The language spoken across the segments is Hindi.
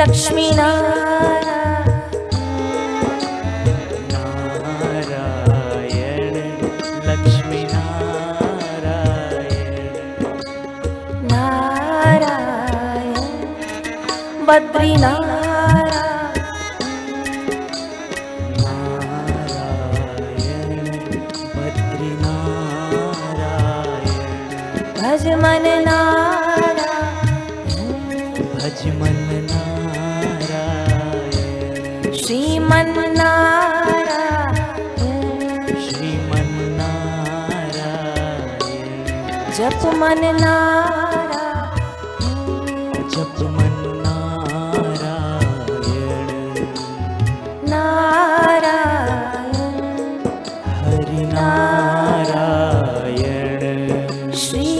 लक्ष्मी नारायण लक्ष्मी नारायण नारायण बद्री नारायण बद्री नारायण भज मन नारायण श्रीमन्नारायण जप मन नारायण नारायण हरि नारायण श्री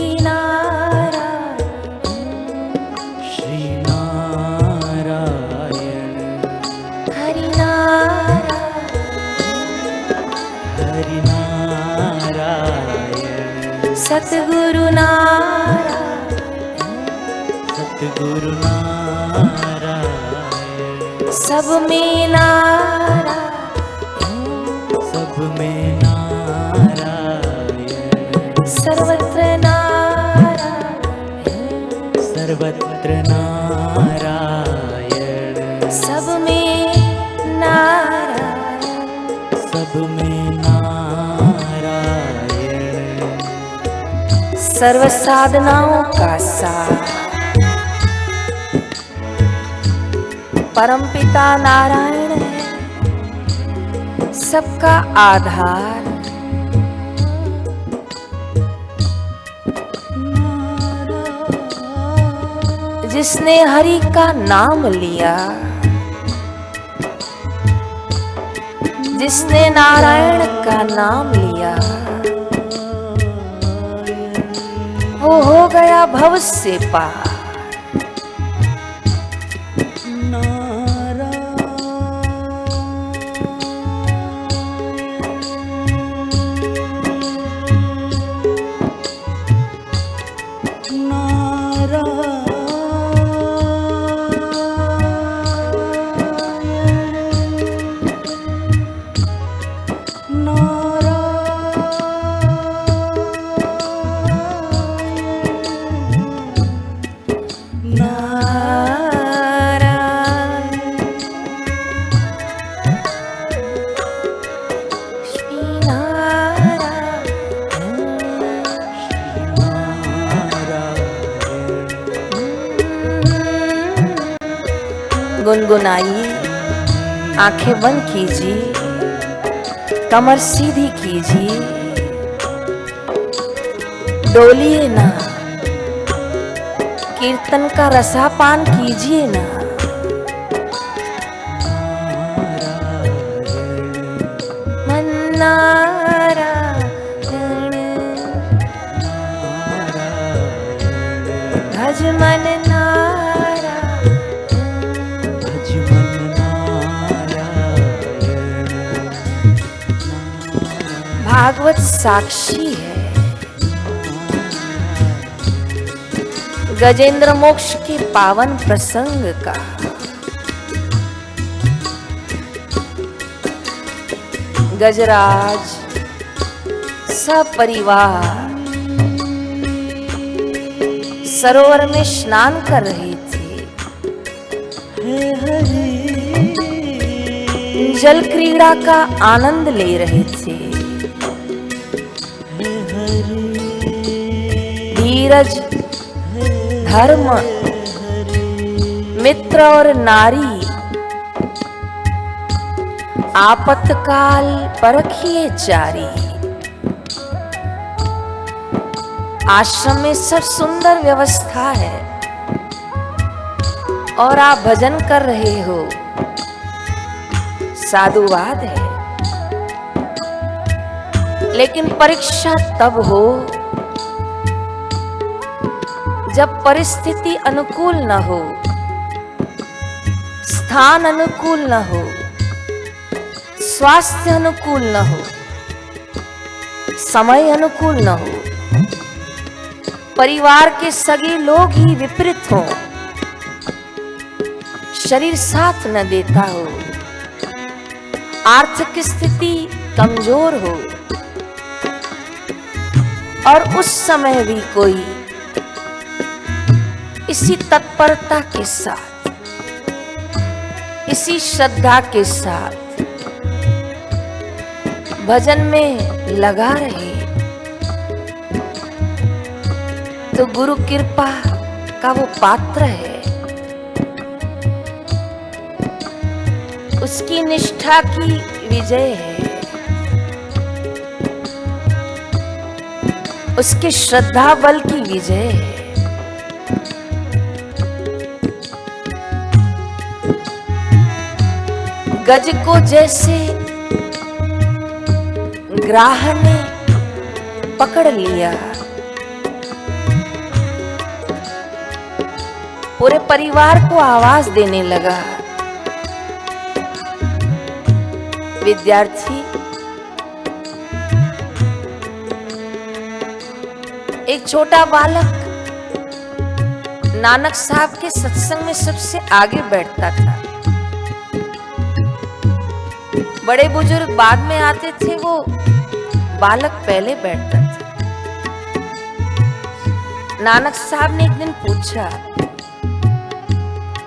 सतगुरु नारायण सब में नारायण सर्वत्र नारायण सब में नारायण सर्व साधनाओं का सार परमपिता नारायण है, सबका आधार। जिसने हरि का नाम लिया, जिसने नारायण का नाम लिया, वो हो गया भव से पार। गुनगुनाइए, आंखें बंद कीजिए, कमर सीधी कीजिए, डोलिए ना, कीर्तन का रसापान कीजिए ना। मन नारायण भज मन भागवत साक्षी है, गजेंद्र मोक्ष के पावन प्रसंग का। गजराज सपरिवार सरोवर में स्नान कर रहे थे। जल क्रीड़ा का आनंद ले रहे थे। धीरज, धर्म, मित्र और नारी, आपत्काल परखिए जारी। आश्रम में सब सुंदर व्यवस्था है और आप भजन कर रहे हो, साधुवाद है। लेकिन परीक्षा तब हो जब परिस्थिति अनुकूल न हो, स्थान अनुकूल न हो, स्वास्थ्य अनुकूल न हो, समय अनुकूल न हो, परिवार के सगे लोग ही विपरीत हों, शरीर साथ न देता हो, आर्थिक स्थिति कमजोर हो, और उस समय भी कोई इसी तत्परता के साथ, इसी श्रद्धा के साथ भजन में लगा रहे, तो गुरु कृपा का वो पात्र है। उसकी निष्ठा की विजय है, उसके श्रद्धा बल की विजय है। गज को जैसे ग्राह ने पकड़ लिया, पूरे परिवार को आवाज देने लगा। विद्यार्थी, एक छोटा बालक नानक साहब के सत्संग में सबसे आगे बैठता था। बड़े बुजुर्ग बाद में आते थे, वो बालक पहले बैठता था। नानक साहब ने एक दिन पूछा,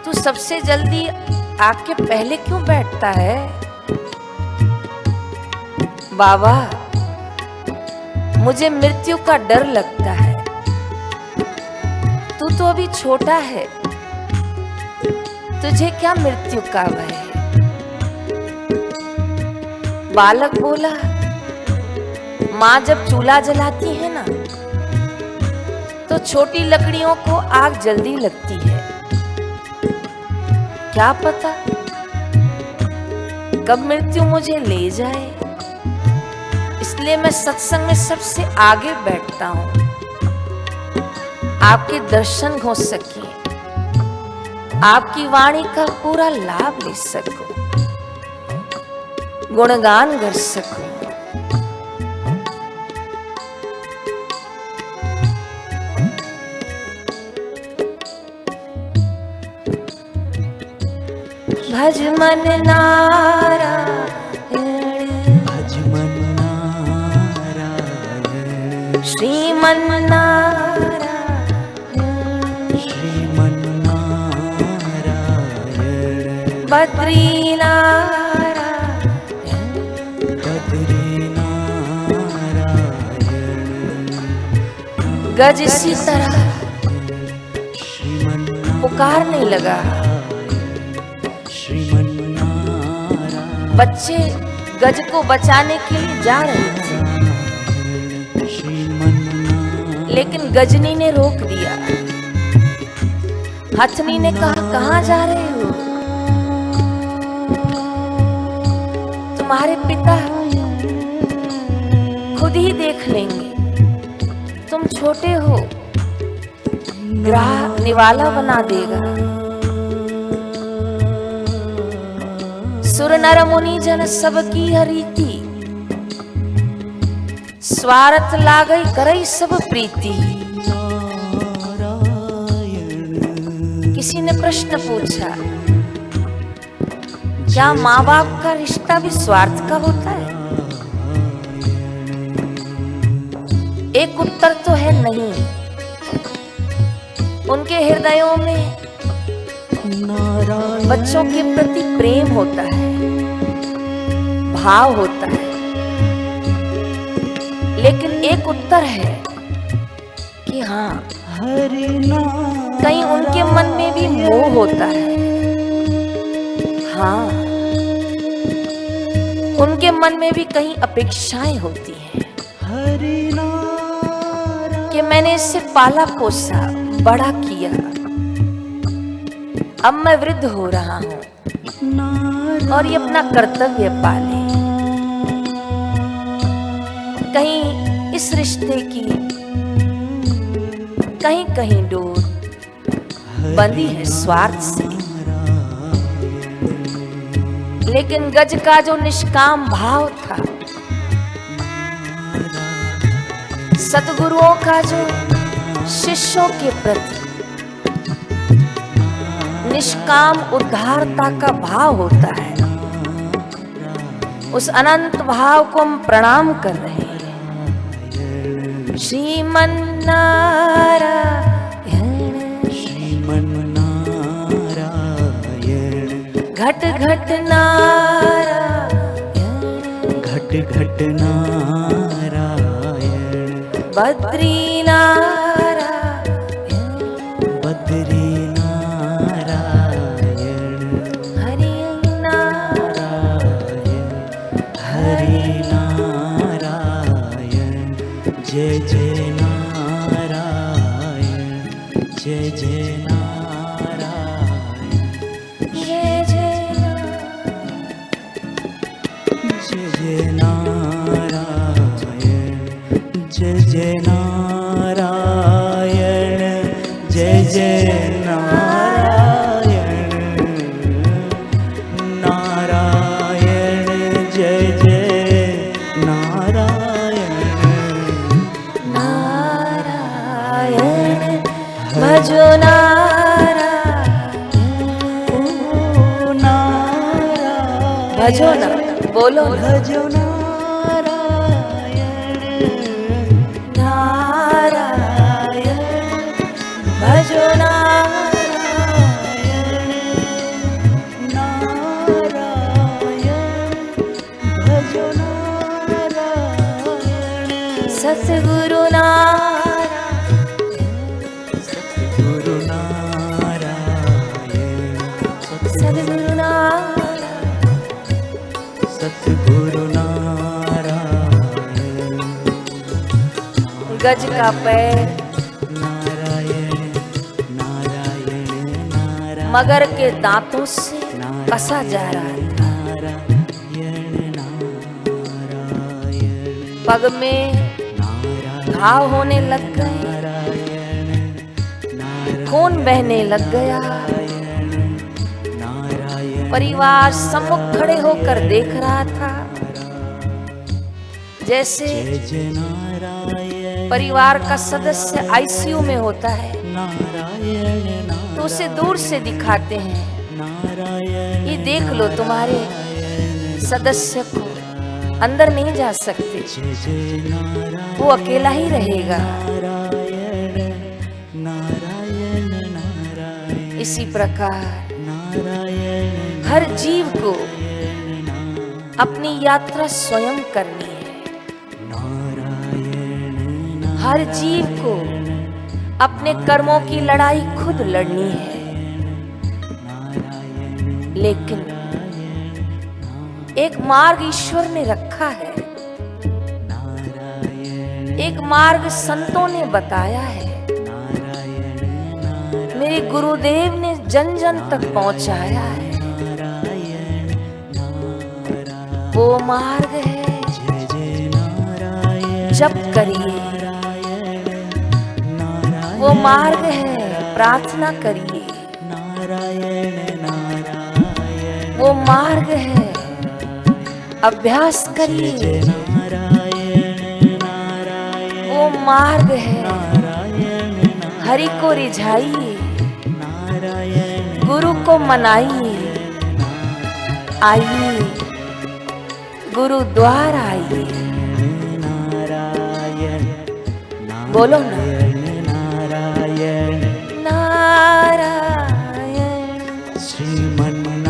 तू सबसे जल्दी आके पहले क्यों बैठता है? बाबा, मुझे मृत्यु का डर लगता है। तू तो अभी छोटा है, तुझे क्या मृत्यु का भय है? बालक बोला, माँ जब चूल्हा जलाती है ना, तो छोटी लकड़ियों को आग जल्दी लगती है। क्या पता कब मृत्यु मुझे ले जाए, इसलिए मैं सत्संग में सबसे आगे बैठता हूं, आपके दर्शन हो सके, आपकी वाणी का पूरा लाभ ले सकूं, गुणगान कर सकूं। भज मन नारायण, भज मन नारायण, श्रीमन नारायण, श्रीमन नारायण, बद्री नारायण, बद्री नारायण, गज इसी तरह श्रीमन पुकारने लगा। श्रीमन नारायण, बच्चे गज को बचाने के लिए जा रहे थे, श्रीमन नारायण, लेकिन गजनी ने रोक दिया। हथनी ने कहा, कहां जा रहे हो? तुम्हारे पिता खुद ही देख लेंगे, तुम छोटे हो, ग्राह निवाला बना देगा। सुर नर मुनि जन सबकी हरीति, स्वार्थ लागई करई सब प्रीति। किसी ने प्रश्न पूछा, क्या माँ बाप का रिश्ता भी स्वार्थ का होता है? एक उत्तर तो है नहीं। उनके हृदयों में बच्चों के प्रति प्रेम होता है, भाव होता है, लेकिन एक उत्तर है कि हाँ, हरि नाम कहीं उनके मन में भी मोह होता है। हाँ, उनके मन में भी कहीं अपेक्षाएं होती हैं हरि नाम कि मैंने इससे पाला पोसा, बड़ा किया, अब मैं वृद्ध हो रहा हूं और ये अपना कर्तव्य पाले। कहीं इस रिश्ते की कहीं कहीं डोर बंधी है स्वार्थ से, लेकिन गज का जो निष्काम भाव था, सतगुरुओं का जो शिष्यों के प्रति निष्काम उद्धारता का भाव होता है, उस अनंत भाव को हम प्रणाम कर रहे हैं। श्रीमन्नारायण घट घट नारायण, घट घट नारायण, बद्री नारायण, बद्री नारायण, हरि नारायण, हरि नारायण, जय जय नारायण, जय जय नारायण, जय जय नारायण, जय जय नारायण, जय जय नारायण, नारायण, जय जय नारायण, नारायण, भजो नारायण, भजो ना, बोलो ना। भजो नारायण, नारायण, भजो नारायण, नारायण, भजो नारायण, सतगुरु नारायण, सतगुरु नारायण, सतगुरु नारायण, सतगुरु नारायण, गज का पैर नारायण, नारायण, नारायण, मगर के दांतों से कसा जा रहा था। नारायण, नारायण, पग में घाव होने लग गए, खून बहने लग गया। परिवार सम्मुख खड़े होकर देख रहा था, जैसे परिवार का सदस्य आईसीयू में होता है तो उसे दूर से दिखाते हैं, ये देख लो तुम्हारे सदस्य को अंदर नहीं जा सकते, वो अकेला ही रहेगा। इसी प्रकार हर जीव को अपनी यात्रा स्वयं करनी है। हर जीव को अपने कर्मों की लड़ाई खुद लड़नी है, लेकिन एक मार्ग ईश्वर ने रखा है, एक मार्ग संतों ने बताया है, मेरे गुरुदेव ने जन जन तक पहुंचाया है। वो मार्ग है जप करिए, वो मार्ग है प्रार्थना करिए, वो मार्ग है अभ्यास करिए, वो मार्ग है हरि को रिझाइए, गुरु को मनाइए, आइए गुरुद्वार आइए। बोलो ना, नारायण, श्रीमन्नारायण,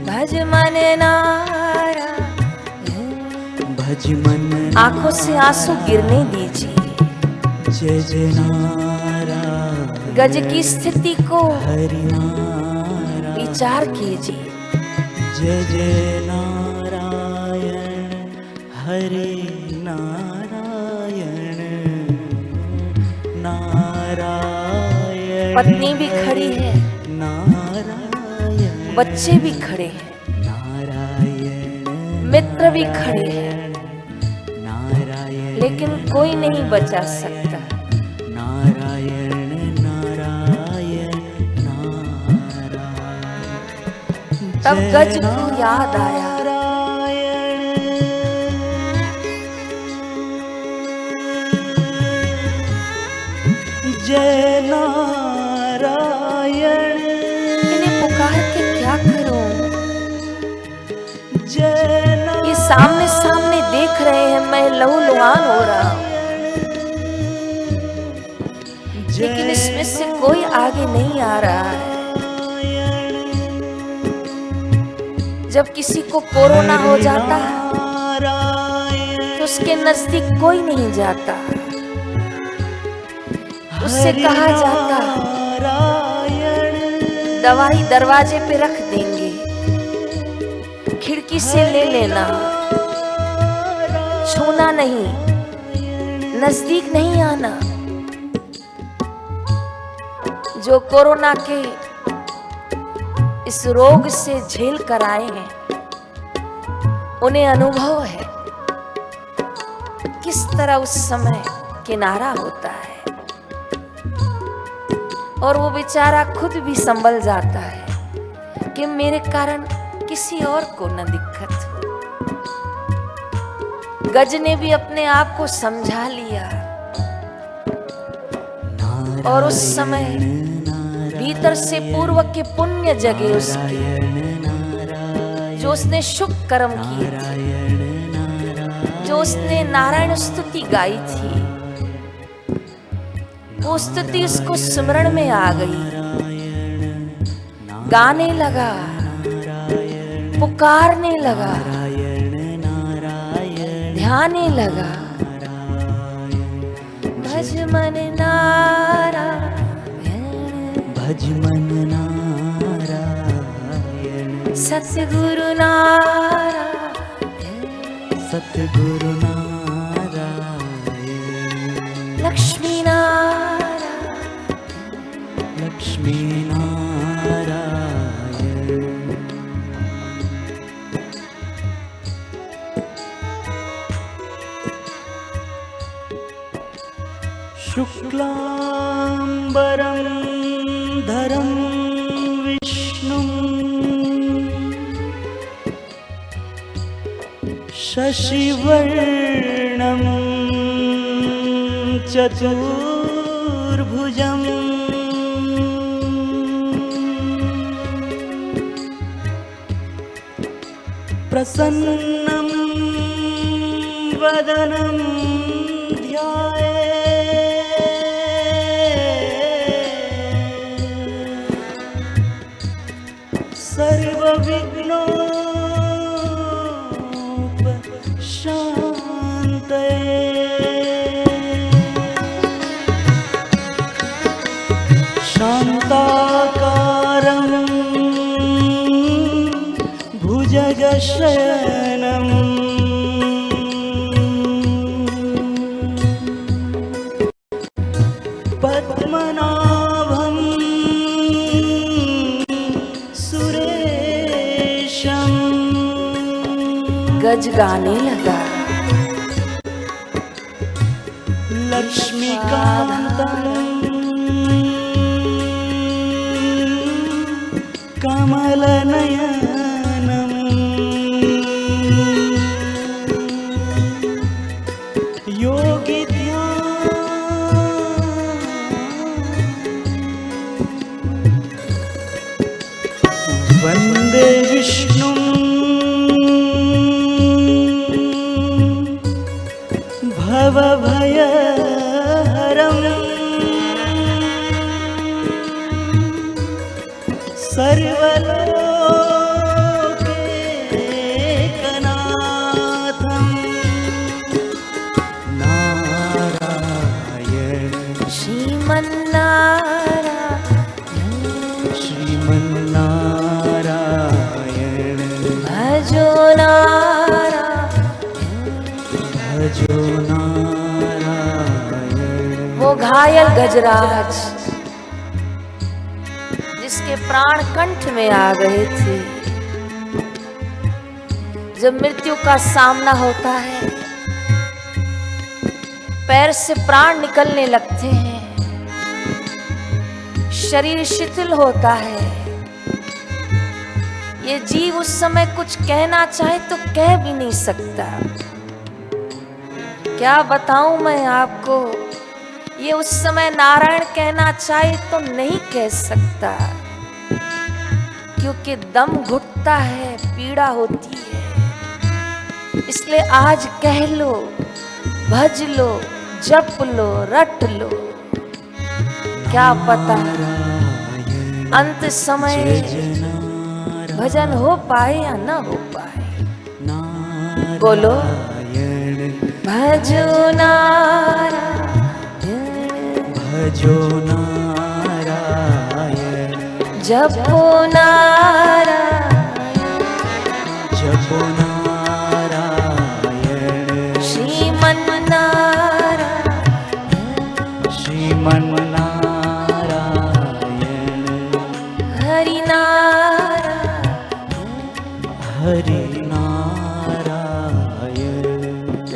भज मन नारायण, भज भज मन आंखों से आंसू गिरने दीजिए। जय जय नारायण गज की स्थिति को हरि नारायण विचार कीजिए। जय जय नारायण हरि नारायण नारायण। पत्नी भी खड़ी है, नारायण बच्चे भी खड़े हैं, नारायण मित्र भी खड़े हैं, नारायण लेकिन कोई नहीं बचा सकता। नारायण नारायण नारायण। तब गज को याद आया, जय नारायण। इन्हें पुकार के क्या करूं? जय ये सामने सामने देख रहे हैं, मैं लहूलुहान हो रहा हूं, लेकिन इसमें से कोई आगे नहीं आ रहा है। जब किसी को कोरोना हो जाता है तो उसके नजदीक कोई नहीं जाता, उससे कहा जाता दवाई दरवाजे पे रख देंगे, खिड़की से ले लेना, छूना नहीं, नजदीक नहीं आना। जो कोरोना के इस रोग से झेल कर आए हैं, उन्हें अनुभव है किस तरह उस समय किनारा होता है, और वो बेचारा खुद भी संभल जाता है कि मेरे कारण किसी और को न दिक्कत हो। गज ने भी अपने आप को समझा लिया, और उस समय भीतर से पूर्व के पुण्य जगे उसके, जो उसने शुभ कर्म किए थे, जो उसने नारायण स्तुति गाई थी, वो स्तुति उसको स्मरण में आ गई। गाने लगा, पुकारने लगा, ध्याने लगा। भज मन नारायण, भज मन नारायण सतगुरु नारायण, सतगुरु नारायण लक्ष्मी नारायण, लक्ष्मी नारायण। शुक्लांबरं धरं विष्णुं शशिवर्णं चतुर्भुजं प्रसन्नं वदनं शान्ताकारं भुजगशयनं पद्मनाभं सुरेशं। गज गाने लगा, लक्ष्मीकान्तं कमलनयनं वन्दे विष्णुं भवभयहरं सर्वलोकैकनाथं भजो नारायण। वो घायल गजराज जिसके प्राण कंठ में आ गए थे, जब मृत्यु का सामना होता है, पैर से प्राण निकलने लगते हैं, शरीर शिथिल होता है, ये जीव उस समय कुछ कहना चाहे तो कह भी नहीं सकता। क्या बताऊं मैं आपको, ये उस समय नारायण कहना चाहे तो नहीं कह सकता, क्योंकि दम घुटता है, पीड़ा होती है। इसलिए आज कह लो, भज लो, जप लो, रट लो, क्या पता अंत समय भजन हो पाए या न हो पाए। बोलो भजो नारायण, भजो नारायण, जपो नारायण, जपो नारायण, श्रीमन नारायण, श्रीमन नारायण, हरि नारायण, हरि नारायण।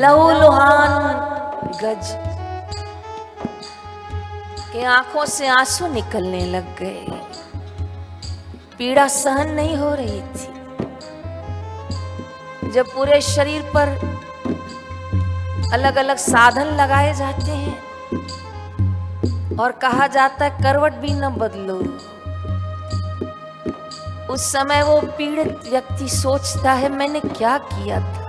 लहूलुहान गज के आंखों से आंसू निकलने लग गए, पीड़ा सहन नहीं हो रही थी। जब पूरे शरीर पर अलग अलग साधन लगाए जाते हैं और कहा जाता है करवट भी न बदलो, उस समय वो पीड़ित व्यक्ति सोचता है मैंने क्या किया था,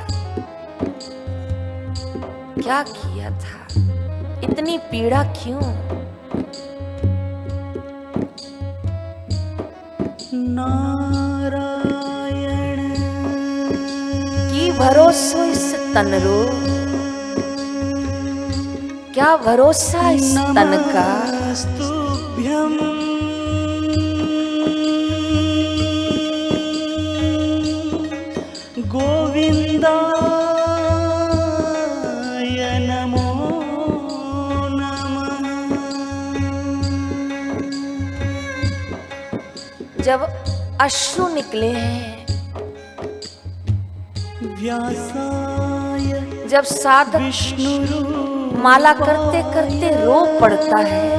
क्या किया था, इतनी पीड़ा क्यों। नारायण की भरोसा इस तन रो, क्या भरोसा इस तन का। नमस्तुभ्यं गोविंदाय नमो नमः। जब अश्रु निकले हैं, व्यासाय जब साधक विष्णु माला करते करते रो पड़ता है,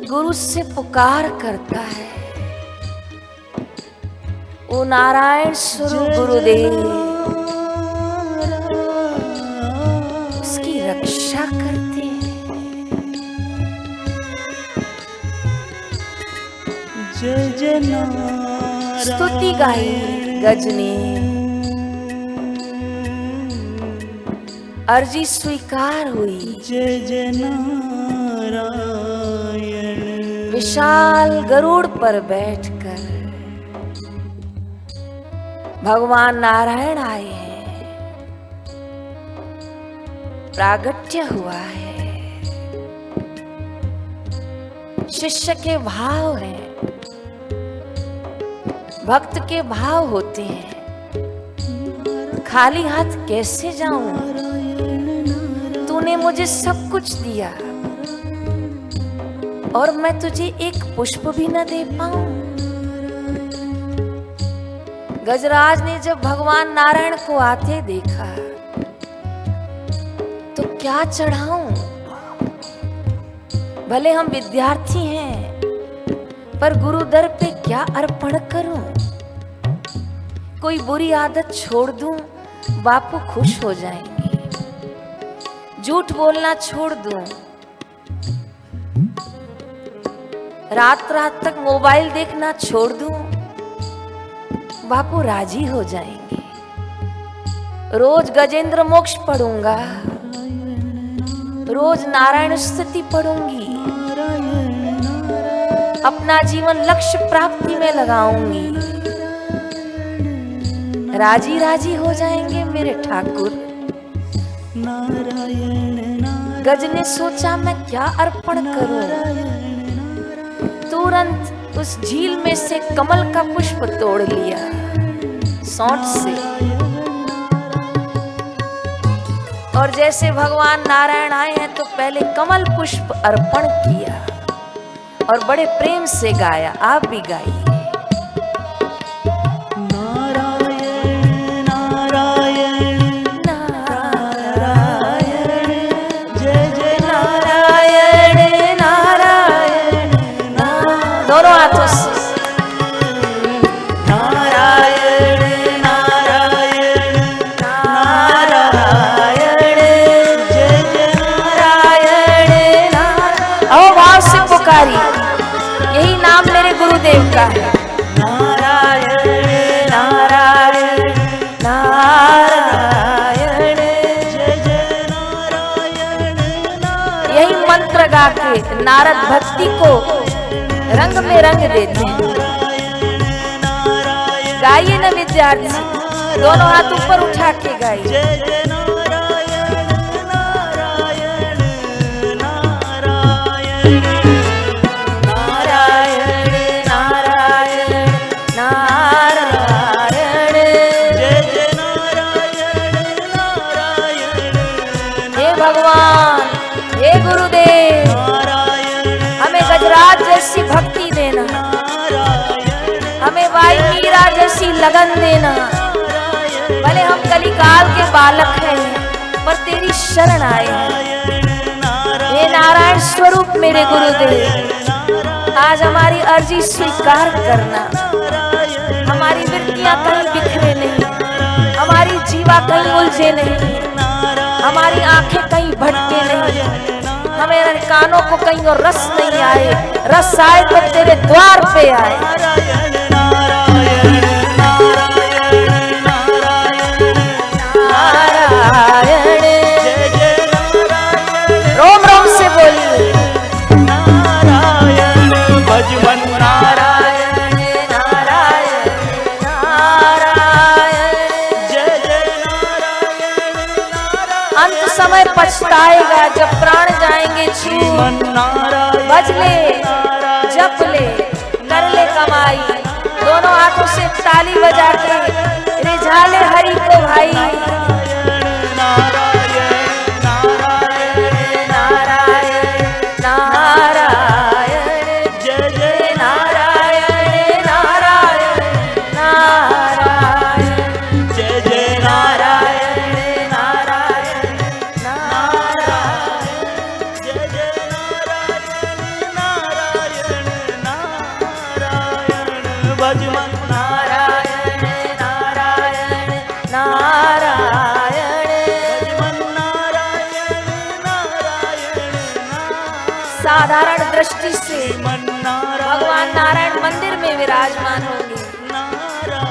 गुरु से पुकार करता है, ओ नारायण स्वरूप गुरुदेव उसकी रक्षा करते हैं। जय जय नारायण। स्तुति गाई गज ने, अर्जी स्वीकार हुई। जय जय नारायण। विशाल गरुड़ पर बैठकर भगवान नारायण आए हैं, प्रागट्य हुआ है। शिष्य के भाव हैं, भक्त के भाव होते हैं। खाली हाथ कैसे जाऊं, तूने मुझे सब कुछ दिया और मैं तुझे एक पुष्प भी न दे पाऊं। गजराज ने जब भगवान नारायण को आते देखा तो क्या चढ़ाऊं। भले हम विद्यार्थी हैं, पर गुरु दर पे क्या अर्पण करूं। कोई बुरी आदत छोड़ दूं, बापू खुश हो जाएंगे। झूठ बोलना छोड़ दूं, रात रात तक मोबाइल देखना छोड़ दूं, बापू राजी हो जाएंगे। रोज गजेंद्र मोक्ष पढ़ूंगा, रोज नारायण स्तुति पढ़ूंगी, अपना जीवन लक्ष्य प्राप्ति में लगाऊंगी। राजी राजी हो जाएंगे मेरे ठाकुर। गज ने सोचा मैं क्या अर्पण करूं। तुरंत उस झील में से कमल का पुष्प तोड़ लिया सौंठ से और जैसे भगवान नारायण आए हैं तो पहले कमल पुष्प अर्पण किया और बड़े प्रेम से गाया। आप भी गाइए। नारायण नारायण नारायण जय जय नारायण नारायण नारायण, दोनों हाथों से नारायण नारायण नारायण जय जय नारायण नारायण। आओ भाव से पुकारी, यही नाम मेरे गुरुदेव का है। नारायण नारायण नारायण जय जय नारायण नारायण यही मंत्र गा के नारद भक्ति को रंग में रंग देते हैं। गाइए ना विद्यार्थी, दोनों हाथ ऊपर उठा के गाइए। जय जय नारायण नारायण नारायण नारायण नारायण नारायण जय जय नारायण नारायण हे भगवान, हे गुरुदेव, नारायण हमें गजराज जैसी भक्ति देना, हमें भाई मीरा जैसी लगन देना। भले हम कलिकाल के बालक हैं पर तेरी शरण आए हैं। हे नारायण स्वरूप मेरे गुरुदेव, आज हमारी अर्जी स्वीकार करना। हमारी वृत्तियां कहीं बिखरे नहीं, हमारी जीवा कहीं उलझे नहीं, हमारी आंखें कहीं भटके नहीं, हमारे कानों को कहीं और रस नहीं आए। रस आए तो तेरे द्वार पे आए। नारायण रोम रोम से बोलिए। नारायण भजमन नारायण नारायण नारायण जय जय नारायण नारायण अंत समय पछताएगा जब प्राण जाएंगे छूट। नारायण भज ले, जप ले, कर ले कमाई, दोनों हाथों से ताली बजा के रिझाले हरि को भाई। नारायण नारायण नारायण नारायण जय जय नारायण नारायण नारायण जय जय नारायण नारायण नारायण जय जय नारायण नारायण नारायण भजमन नारायण नारायण नारायण भजमन नारायण नारायण साधारण दृष्टि से नारायण भगवान नारायण मंदिर में विराजमान होंगे,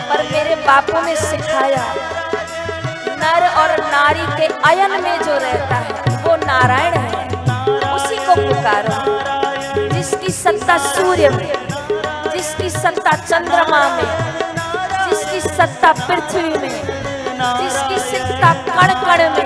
पर मेरे बापों ने सिखाया नर और नारी के अयन में जो रहता है वो नारायण है। उसी को पुकारो जिसकी सत्ता सूर्य में, जिसकी सत्ता चंद्रमा में, जिसकी सत्ता पृथ्वी में, जिसकी सत्ता कण कण में,